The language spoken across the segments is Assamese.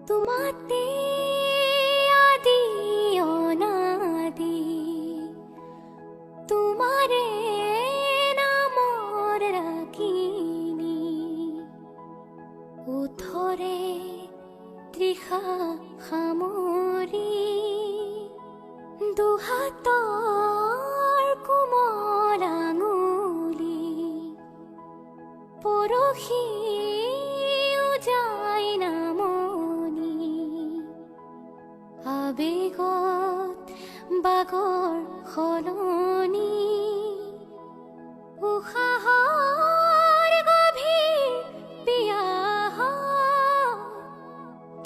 তোমাতে আদি অনাদি তোমাৰে নামৰ ৰাগিনী উঠৰে তৃষা সামৰি দুহাতৰ কোমল আঙুলি পৰহি যায় নামনি আবেগত বাগৰ সলনি উশাহৰ গভীৰ পিয়াহ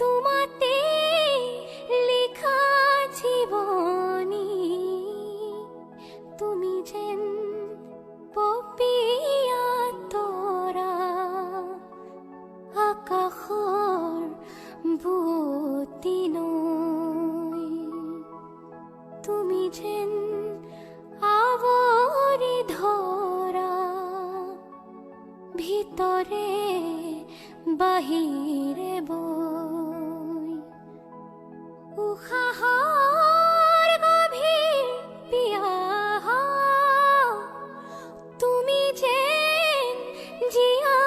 তোমাতে লিখা জীৱনী তুমি যেন পপীয়া তৰা আকাশৰ বুৱতী নৈ তুমি যেন আৱৰি ধৰা ভিতৰে বাহিৰে বৈ উশাহৰ গভীৰ পিয়াহ তুমি যেন জীয়া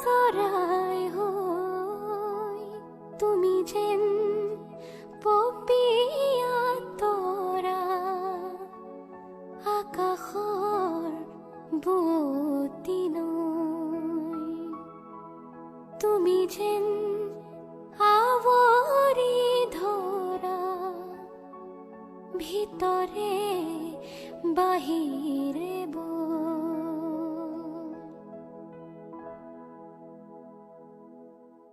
চৰাই হৈ তুমি যেন পপীয়া তৰা আকাশৰ বুৱতী নৈ তুমি যেন আৱৰি ধৰা ভিতৰে বাহিৰে